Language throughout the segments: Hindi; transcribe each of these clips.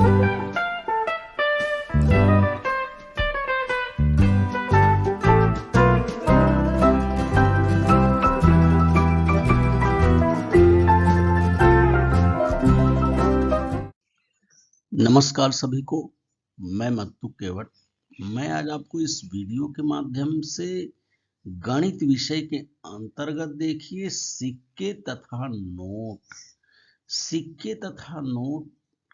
नमस्कार सभी को, मैं मत्तू केवट। मैं आज आपको इस वीडियो के माध्यम से गणित विषय के अंतर्गत देखिए सिक्के तथा नोट। सिक्के तथा नोट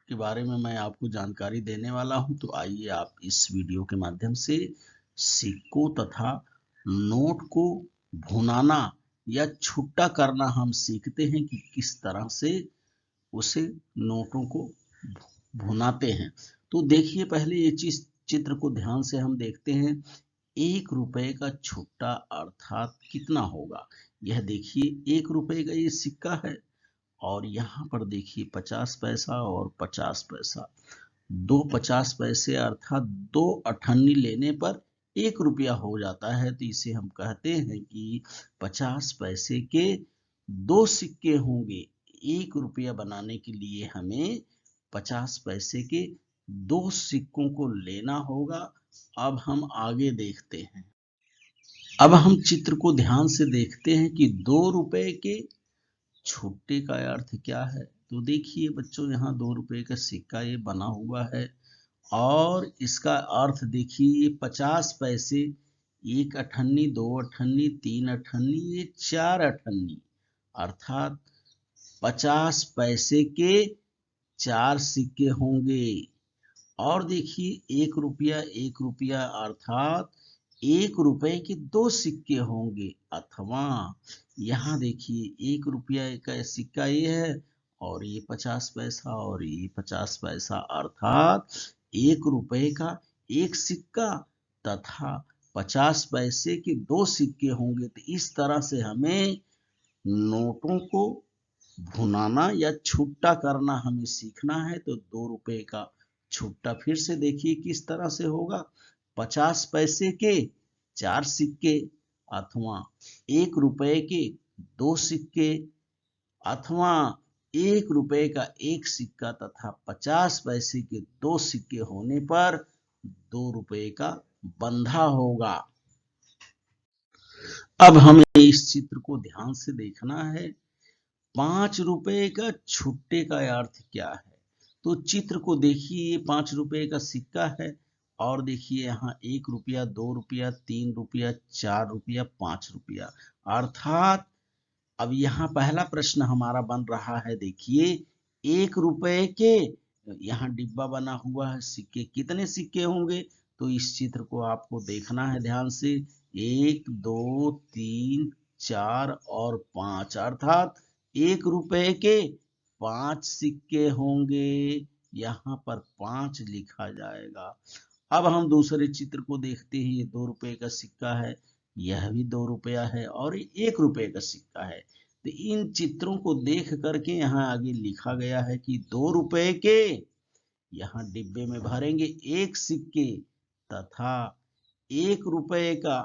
के बारे में मैं आपको जानकारी देने वाला हूं, तो आइए आप इस वीडियो के माध्यम से सिक्कों तथा नोट को भुनाना या छुट्टा करना हम सीखते हैं कि किस तरह से उसे नोटों को भुनाते हैं। तो देखिए, पहले ये चीज चित्र को ध्यान से हम देखते हैं। 1 रुपए का छुट्टा अर्थात कितना होगा। यह देखिए 1 रुपए का ये सिक्का है और यहाँ पर देखिए 50 पैसा और 50 पैसा, 2 50 पैसे अर्थात 2 अठन्नी लेने पर 1 रुपया हो जाता है। तो इसे हम कहते हैं कि 50 पैसे के 2 सिक्के होंगे। 1 रुपया बनाने के लिए हमें 50 पैसे के 2 सिक्कों को लेना होगा। अब हम आगे देखते हैं। अब हम चित्र को ध्यान से देखते हैं कि 2 रुपए के छुट्टे का अर्थ क्या है। तो देखिए बच्चों, यहाँ 2 रुपए का सिक्का ये बना हुआ है और इसका अर्थ देखिए, ये 50 पैसे, 1 अठन्नी, 2 अठन्नी, 3 अठन्नी, ये 4 अठन्नी अर्थात 50 पैसे के 4 सिक्के होंगे। और देखिए 1 रुपया अर्थात 1 रुपए के 2 सिक्के होंगे। अथवा यहाँ देखिए 1 रुपया का सिक्का ये है और ये 50 पैसा और ये 50 पैसा अर्थात 1 रुपए का 1 सिक्का तथा 50 पैसे के 2 सिक्के होंगे। तो इस तरह से हमें नोटों को भुनाना या छुट्टा करना हमें सीखना है। तो 2 रुपए का छुट्टा फिर से देखिए किस तरह से होगा। 50 पैसे के 4 सिक्के अथवा 1 रुपए के 2 सिक्के अथवा 1 रुपए का 1 सिक्का तथा 50 पैसे के 2 सिक्के होने पर 2 रुपए का बंधा होगा। अब हमें इस चित्र को ध्यान से देखना है। 5 रुपए का छुट्टे का अर्थ क्या है। तो चित्र को देखिए, ये 5 रुपए का सिक्का है और देखिए यहाँ 1 रुपया, 2 रुपया, 3 रुपया, 4 रुपया, 5 रुपया अर्थात अब यहाँ पहला प्रश्न हमारा बन रहा है। देखिए 1 रुपए के यहाँ डिब्बा बना हुआ है, सिक्के कितने सिक्के होंगे। तो इस चित्र को आपको देखना है ध्यान से। 1 2 3 4 और 5 अर्थात 1 रुपए के 5 सिक्के होंगे। यहाँ पर 5 लिखा जाएगा। अब हम दूसरे चित्र को देखते हैं। ये 2 रुपए का सिक्का है, यह भी 2 रुपया है और 1 रुपए का सिक्का है। तो इन चित्रों को देख करके यहाँ आगे लिखा गया है कि 2 रुपए के यहाँ डिब्बे में भरेंगे 1 सिक्के तथा 1 रुपए का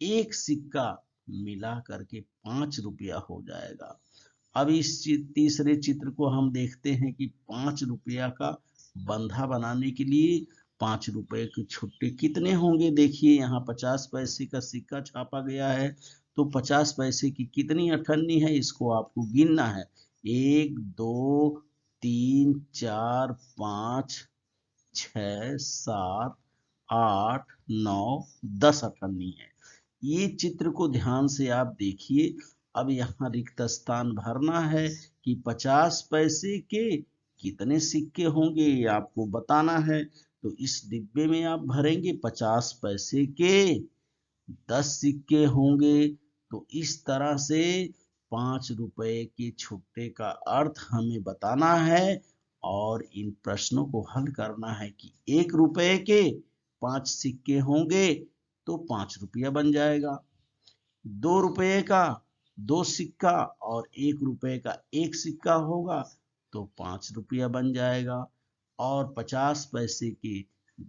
1 सिक्का मिला करके 5 रुपया हो जाएगा। अब इस तीसरे चित्र को हम देखते हैं कि 5 रुपया का बंधा बनाने के लिए 5 रुपए के छुट्टे कितने होंगे। देखिए यहाँ 50 पैसे का सिक्का छापा गया है, तो 50 पैसे की कितनी अठन्नी है इसको आपको गिनना है। 1 2 3 4 5 6 7 8 9 10 अठन्नी है। ये चित्र को ध्यान से आप देखिए। अब यहाँ रिक्त स्थान भरना है कि 50 पैसे के कितने सिक्के होंगे, ये आपको बताना है। तो इस डिब्बे में आप भरेंगे 50 पैसे के 10 सिक्के होंगे। तो इस तरह से 5 रुपए के छुट्टे का अर्थ हमें बताना है और इन प्रश्नों को हल करना है कि 1 रुपए के 5 सिक्के होंगे तो 5 रुपया बन जाएगा। 2 रुपए का 2 सिक्का और 1 रुपए का 1 सिक्का होगा तो 5 रुपया बन जाएगा। और 50 पैसे के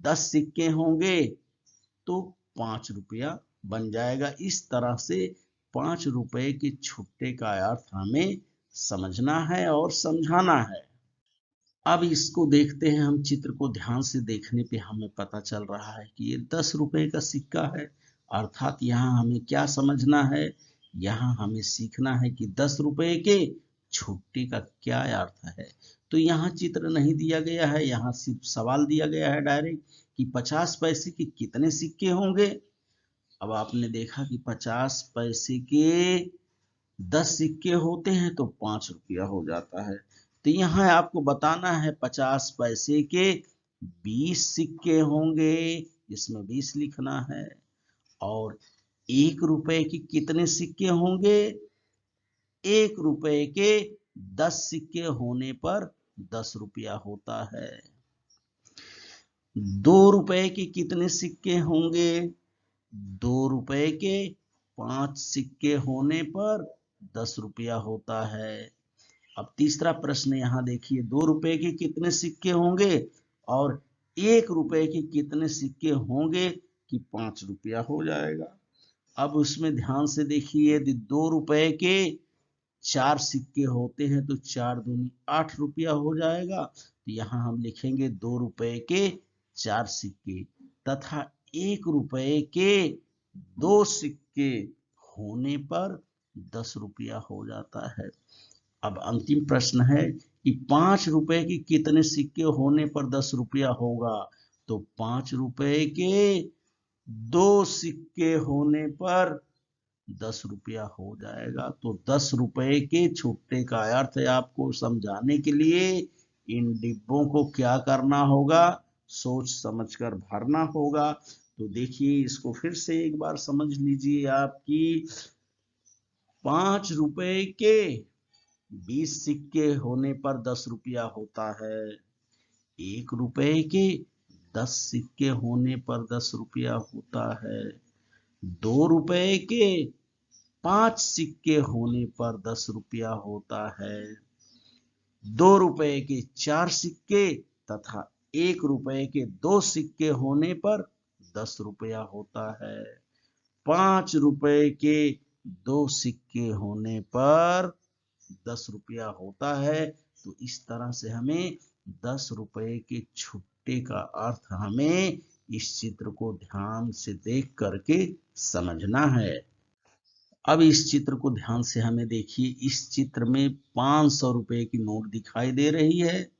10 सिक्के होंगे तो 5 रुपया बन जाएगा। इस तरह से 5 रुपए के छुट्टे का अर्थ हमें समझना है और समझाना है। अब इसको देखते हैं हम, चित्र को ध्यान से देखने पे हमें पता चल रहा है कि ये 10 रुपए का सिक्का है। अर्थात यहाँ हमें क्या समझना है, यहाँ हमें सीखना है कि 10 रुपए के छुट्टे का क्या अर्थ है। तो यहाँ चित्र नहीं दिया गया है, यहाँ सिर्फ सवाल दिया गया है डायरेक्ट कि 50 पैसे के कितने सिक्के होंगे। अब आपने देखा कि 50 पैसे के 10 सिक्के होते हैं तो 5 रुपया हो जाता है। तो यहाँ आपको बताना है 50 पैसे के 20 सिक्के होंगे, इसमें 20 लिखना है। और 1 रुपए के कितने सिक्के होंगे, 1 रुपए के 10 सिक्के होने पर 10 रुपया होता है। 2 रुपए के कितने सिक्के होंगे, 2 रुपए के 5 सिक्के होने पर 10 रुपया होता है। अब तीसरा प्रश्न यहाँ देखिए, 2 रुपए के कितने सिक्के होंगे और 1 रुपए के कितने सिक्के होंगे कि 5 रुपया हो जाएगा। अब उसमें ध्यान से देखिए, यदि 2 रुपए के 4 सिक्के होते हैं तो 4 दूनी 8 रुपया हो जाएगा। तो यहाँ हम लिखेंगे 2 रुपए के 4 सिक्के तथा 1 रुपए के 2 सिक्के होने पर 10 रुपया हो जाता है। अब अंतिम प्रश्न है कि 5 रुपए के कितने सिक्के होने पर 10 रुपया होगा। तो 5 रुपए के 2 सिक्के होने पर 10 रुपया हो जाएगा। तो 10 रुपए के छुट्टे का अर्थ है, आपको समझाने के लिए इन डिब्बों को क्या करना होगा, सोच समझकर भरना होगा। तो देखिए, इसको फिर से एक बार समझ लीजिए आपकी 5 रुपए के 20 सिक्के होने पर 10 रुपया होता है। 1 रुपए के 10 सिक्के होने पर 10 रुपया होता है। 2 रुपए के 5 सिक्के होने पर 10 रुपया होता है। 2 रुपए के 4 सिक्के तथा 1 रुपए के 2 सिक्के होने पर 10 रुपया होता है। 5 रुपए के 2 सिक्के होने पर 10 रुपया होता है। तो इस तरह से हमें 10 रुपए के छुट्टे का अर्थ हमें इस चित्र को ध्यान से देख करके समझना है। अब इस चित्र को ध्यान से हमें देखिए, इस चित्र में 500 रुपए की नोट दिखाई दे रही है।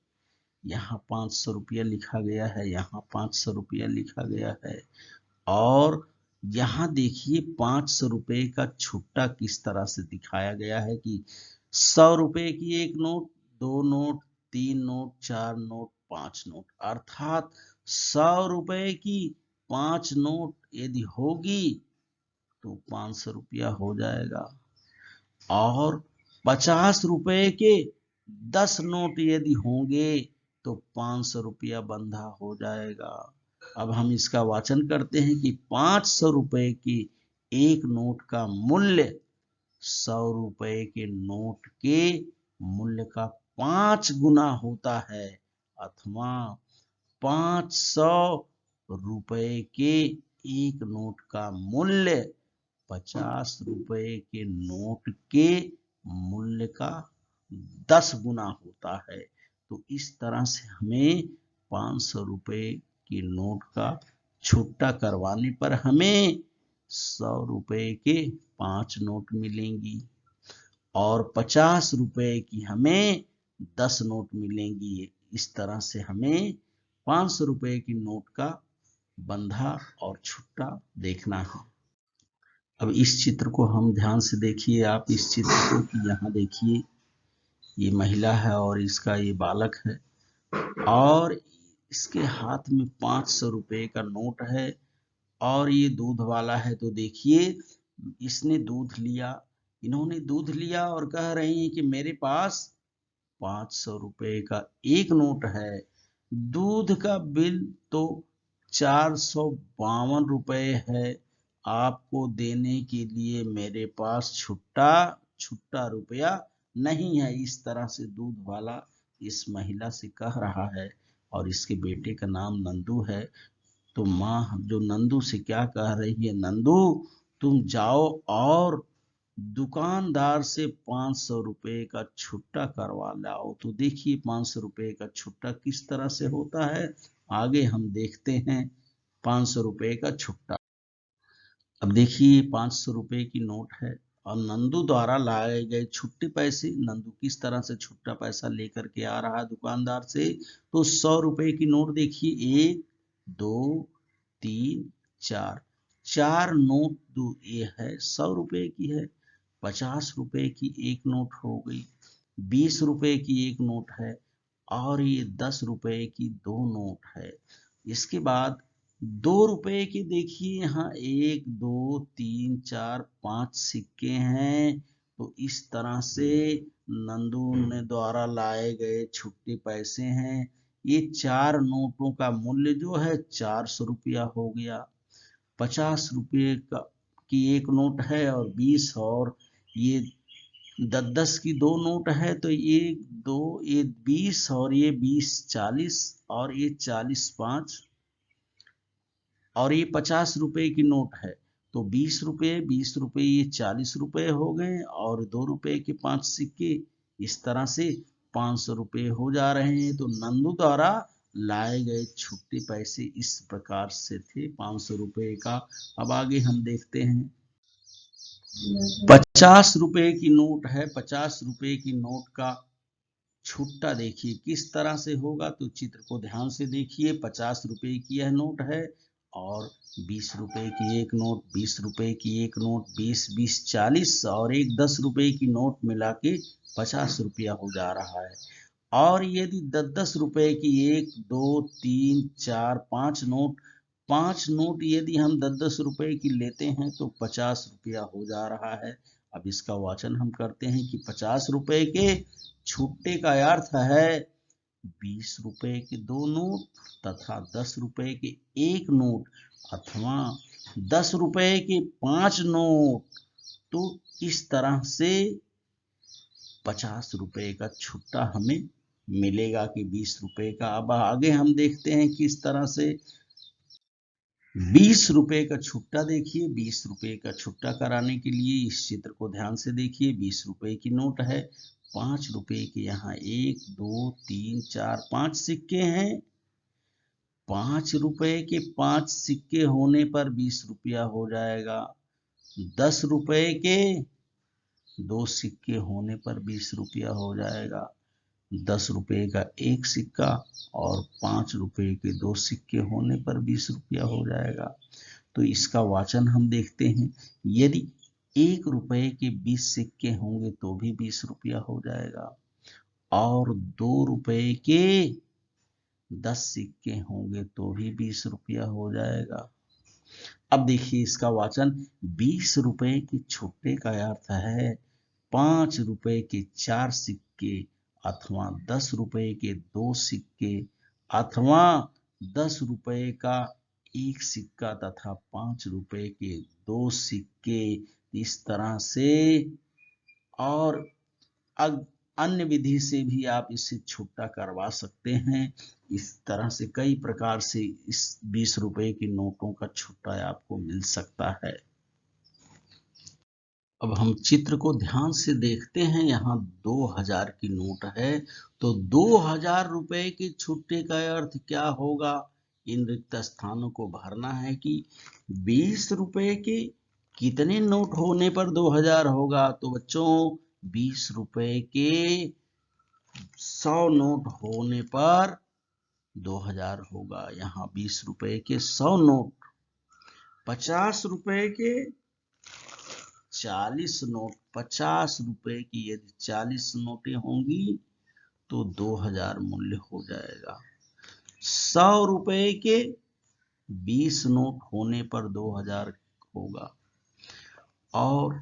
यहाँ 500 रुपया लिखा गया है, यहाँ 500 रुपया लिखा गया है। और यहाँ देखिए 500 रुपए का छुट्टा किस तरह से दिखाया गया है कि 100 रुपए की एक note, 2 note, 3 note, 4 note, 5 note. अर्थात 100 रुपए की 5 नोट यदि होगी तो 500 रुपया हो जाएगा। और 50 रुपए के 10 नोट यदि होंगे तो 500 रुपया बंधा हो जाएगा। अब हम इसका वाचन करते हैं कि 500 रुपए की एक नोट का मूल्य 100 रुपए के नोट के मूल्य का 5 गुना होता है, अथवा 500 रुपए के एक नोट का मूल्य 50 रुपए के नोट के मूल्य का 10 गुना होता है। तो इस तरह से हमें 500 रुपए के नोट का छुट्टा करवाने पर हमें 100 रुपए के 5 नोट मिलेंगी और 50 रुपए की हमें 10 नोट मिलेंगी। इस तरह से हमें 500 रुपए की नोट का बंधा और छुट्टा देखना है। अब इस चित्र को हम ध्यान से देखिए, आप इस चित्र को कि यहाँ देखिए, ये महिला है और इसका ये बालक है और इसके हाथ में 500 रुपए का नोट है और ये दूध वाला है। तो देखिए, इसने दूध लिया, इन्होंने दूध लिया और कह रही हैं कि मेरे पास 500 रुपए का एक नोट है, दूध का बिल तो 452 रुपए है, आपको देने के लिए मेरे पास छुट्टा रुपया नहीं है। इस तरह से दूध वाला इस महिला से कह रहा है और इसके बेटे का नाम नंदू है। तो माँ जो नंदू से क्या कह रही है, नंदू तुम जाओ और दुकानदार से 500 रुपए का छुट्टा करवा लाओ। तो देखिए 500 रुपए का छुट्टा किस तरह से होता है, आगे हम देखते हैं 500 रुपए का छुट्टा। अब देखिए 500 रुपए की नोट है और नंदू द्वारा लाए गए छुट्टे पैसे। नंदू किस तरह से छुट्टा पैसा लेकर के आ रहा है दुकानदार से, तो 100 रुपए की नोट देखिए, 1 2 3 4, 4 नोट दो ये है 100 रुपए की है। 50 रुपए की एक नोट हो गई, 20 रुपए की एक नोट है और ये 10 रुपए की दो नोट है। इसके बाद 2 रुपए की देखिए, यहाँ 1 2 3 4 5 सिक्के हैं। तो इस तरह से नंदू ने द्वारा लाए गए छुट्टे पैसे हैं। ये 4 नोटों का मूल्य जो है 400 रुपया हो गया। 50 रुपये का की एक नोट है और 20 और ये 10 की दो नोट है। तो ये 2 ये 20 और ये 20 40 और ये 40 5 और ये 50 रुपए की नोट है। तो 20 रुपए ये 40 रुपए हो गए और 2 रुपए के 5 सिक्के। इस तरह से 500 रुपए हो जा रहे हैं। तो नंदू द्वारा लाए गए छुट्टे पैसे इस प्रकार से थे 500 रुपए का। अब आगे हम देखते हैं 50 रुपए की नोट है। 50 रुपए की नोट का छुट्टा देखिए किस तरह से होगा, तो चित्र को ध्यान से देखिए। 50 रुपए की यह नोट है और 20 रुपए की एक नोट, 20 रुपए की एक नोट, 20 20 40 और एक 10 रुपए की नोट मिला के 50 रुपया हो जा रहा है। और यदि 10 रुपए की 1 2 3 4 5 नोट, 5 नोट यदि हम 10 रुपए की लेते हैं तो 50 रुपया हो जा रहा है। अब इसका वाचन हम करते हैं कि 50 रुपए के छुट्टे का अर्थ है 20 रुपए के दो नोट तथा 10 रुपए के एक नोट अथवा 10 रुपए के 5 नोट। तो इस तरह से 50 रुपए का छुट्टा हमें मिलेगा कि 20 रुपए का। अब आगे हम देखते हैं किस तरह से 20 रुपए का छुट्टा। देखिए 20 रुपए का छुट्टा कराने के लिए इस चित्र को ध्यान से देखिए। 20 रुपए की नोट है, 5 रुपए के यहाँ 1 2 3 4 5 सिक्के हैं। 5 रुपए के 5 सिक्के होने पर 20 रुपया हो जाएगा। 10 रुपए के 2 सिक्के होने पर 20 रुपया हो जाएगा। 10 रुपए का एक सिक्का और 5 रुपए के 2 सिक्के होने पर 20 रुपया हो जाएगा। तो इसका वाचन हम देखते हैं। यदि 1 रुपए के 20 सिक्के होंगे तो भी 20 रुपया हो जाएगा और 2 रुपए के 10 सिक्के होंगे तो भी 20 रुपया हो जाएगा। अब देखिए इसका वाचन 20 रुपए के छुट्टे का अर्थ है 5 रुपए के 4 सिक्के अथवा 10 रुपए के 2 सिक्के अथवा 10 रुपए का एक सिक्का तथा 5 रुपए के 2 सिक्के। इस तरह से और अन्य विधि से भी आप इसे छुट्टा करवा सकते हैं। इस तरह से कई प्रकार से इस 20 रुपए की नोटों का छुट्टा आपको मिल सकता है। अब हम चित्र को ध्यान से देखते हैं। यहाँ 2000 की नोट है। तो 2000 रुपए के छुट्टे का अर्थ क्या होगा, इन रिक्त स्थानों को भरना है कि 20 रुपए के कितने नोट होने पर 2000 होगा। तो बच्चों 20 रुपए के 100 नोट होने पर 2000 होगा। यहाँ 20 रुपए के 100 नोट, 50 रुपए के 40 नोट, 50 रुपए की यदि 40 नोटें होंगी तो 2000 मूल्य हो जाएगा। 100 रुपए के 20 नोट होने पर 2000 होगा और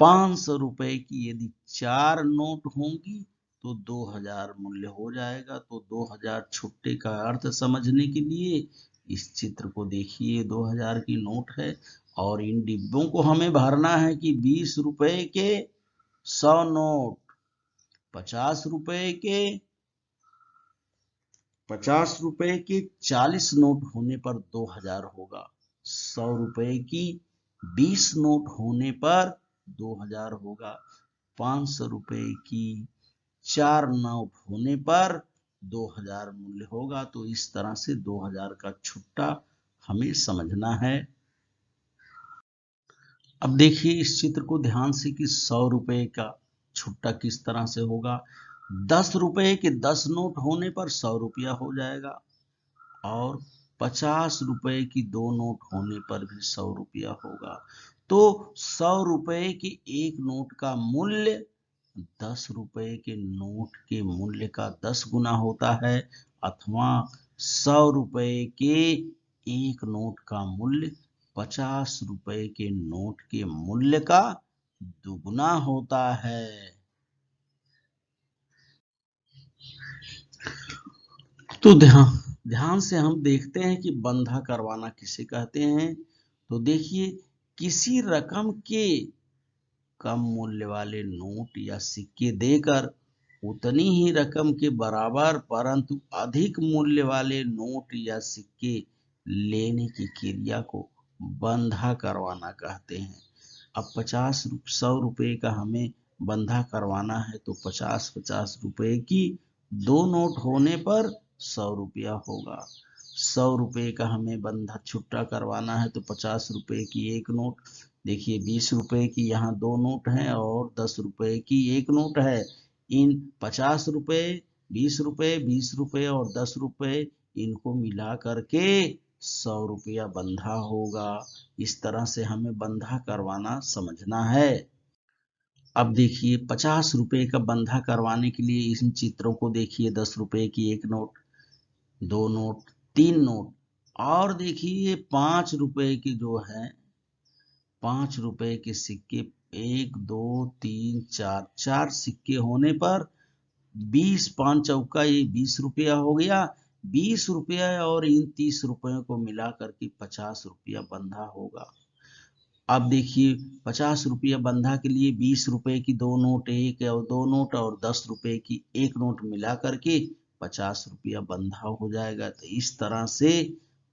500 रुपए की यदि 4 नोट होंगी तो 2000 मूल्य हो जाएगा। तो 2000 छुट्टे का अर्थ समझने के लिए इस चित्र को देखिए। 2000 की नोट है और इन डिब्बों को हमें भरना है कि 20 रुपए के 100 नोट, 50 रुपए के 40 नोट होने पर 2000 होगा, 100 रुपए की 20 नोट होने पर 2000 होगा। 500 रुपए की 4 नोट होने पर 2000 मूल्य होगा। तो इस तरह से 2000 का छुट्टा हमें समझना है। अब देखिए इस चित्र को ध्यान से कि 100 रुपए का छुट्टा किस तरह से होगा। 10 रुपए के 10 नोट होने पर 100 रुपया हो जाएगा और 50 रुपए की 2 नोट होने पर भी 100 रुपया होगा। तो 100 रुपए के एक नोट का मूल्य 10 रुपए के नोट के मूल्य का 10 गुना होता है, अथवा 100 रुपए के एक नोट का मूल्य 50 रुपए के नोट के मूल्य का दुगुना होता है। तो ध्यान से हम देखते हैं कि बंधा करवाना किसे कहते हैं। तो देखिए किसी रकम के कम मूल्य वाले नोट या सिक्के देकर उतनी ही रकम के बराबर परंतु अधिक मूल्य वाले नोट या सिक्के लेने की क्रिया को बंधा करवाना कहते हैं। अब 100 रुपए का हमें बंधा करवाना है तो 50 रुपए की 2 नोट होने पर 100 रुपया होगा। 100 रुपए का हमें बंधा छुट्टा करवाना है तो 50 रुपए की एक नोट, देखिए 20 रुपए की यहाँ 2 नोट हैं और 10 रुपए की एक नोट है। इन 50 रुपए, 20 रुपए, 20 रुपए और 10 रुपए इनको मिला करके 100 रुपया बंधा होगा। इस तरह से हमें बंधा करवाना समझना है। अब देखिए 50 रुपए का बंधा करवाने के लिए इन चित्रों को देखिए। 10 रुपए की एक नोट, 2 नोट, 3 नोट और देखिए 5 रुपए की जो है 5 रुपए के सिक्के 1 2 3 4 4 सिक्के होने पर 20 5 चौका ये 20 रुपया हो गया। 20 रुपया और इन 30 रुपयों को मिला करके 50 रुपया बंधा होगा। अब देखिए 50 रुपया बंधा के लिए 20 रुपए की 2 नोट, एक और 2 नोट और 10 रुपए की एक नोट मिला करके 50 रुपया बंधा हो जाएगा। तो इस तरह से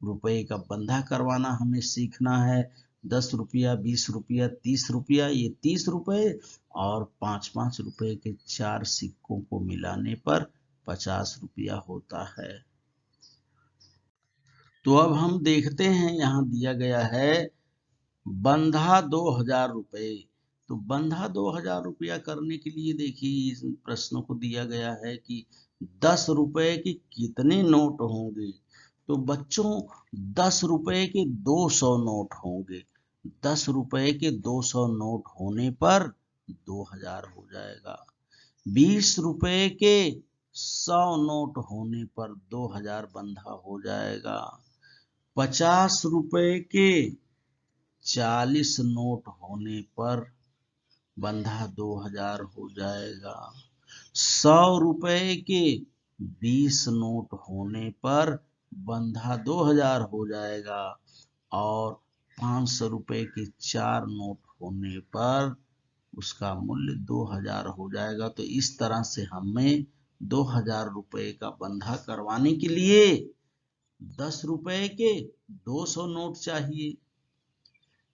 रुपए का बंधा करवाना हमें सीखना है। 10 रुपया, 20 रुपया, 30 रुपया, ये 30 रुपए और 5 रुपए के 4 सिक्कों को मिलाने पर 50 रुपया होता है। तो अब हम देखते हैं यहाँ दिया गया है बंधा 2000 रुपए। तो बंधा 2000 रुपया करने के लिए देखिए इस प्रश्नों को दिया गया है कि 10 रुपए के कितने नोट होंगे। तो बच्चों 10 रुपए के 200 नोट होंगे। 10 रुपए के 200 नोट होने पर 2000 हो जाएगा। 20 रुपए के 100 नोट होने पर 2000 बंधा हो जाएगा। 50 रुपए के 40 नोट होने पर बंधा 2000 हो जाएगा। 100 रुपए के 20 नोट होने पर बंधा 2000 हो जाएगा और 500 रुपए के 4 नोट होने पर उसका मूल्य 2000 हो जाएगा। तो इस तरह से हमें 2000 रुपए का बंधा करवाने के लिए 10 रुपए के 200 नोट चाहिए।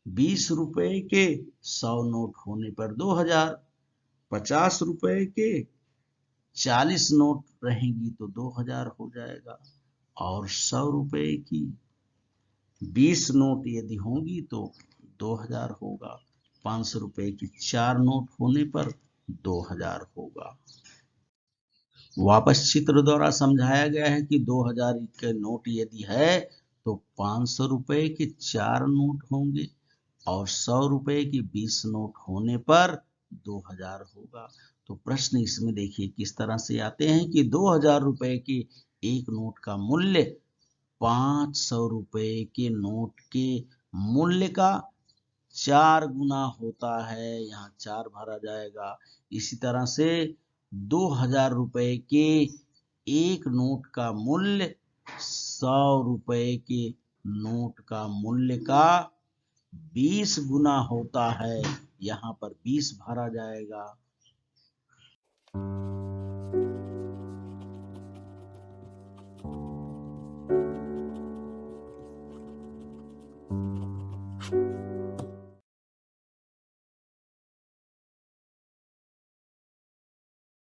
20 रुपए के 100 नोट होने पर 2000, 50 रुपए के 40 नोट रहेंगी तो 2000 हो जाएगा और 100 रुपए की 20 नोट यदि होंगी तो 2000 होगा। 500 रुपए की 4 नोट होने पर 2000 होगा। वापस चित्र द्वारा समझाया गया है कि 2000 के नोट यदि है तो 500 रुपए के 4 नोट होंगे और 100 रुपए के 20 नोट होने पर 2000 होगा। तो प्रश्न इसमें देखिए किस तरह से आते हैं कि 2000 रुपए के एक नोट का मूल्य 500 रुपए के नोट के मूल्य का 4 गुना होता है। यहाँ 4 भरा जाएगा। इसी तरह से 2000 रुपए के एक नोट का मूल्य 100 रुपए के नोट का मूल्य का 20 गुना होता है। यहाँ पर 20 भरा जाएगा।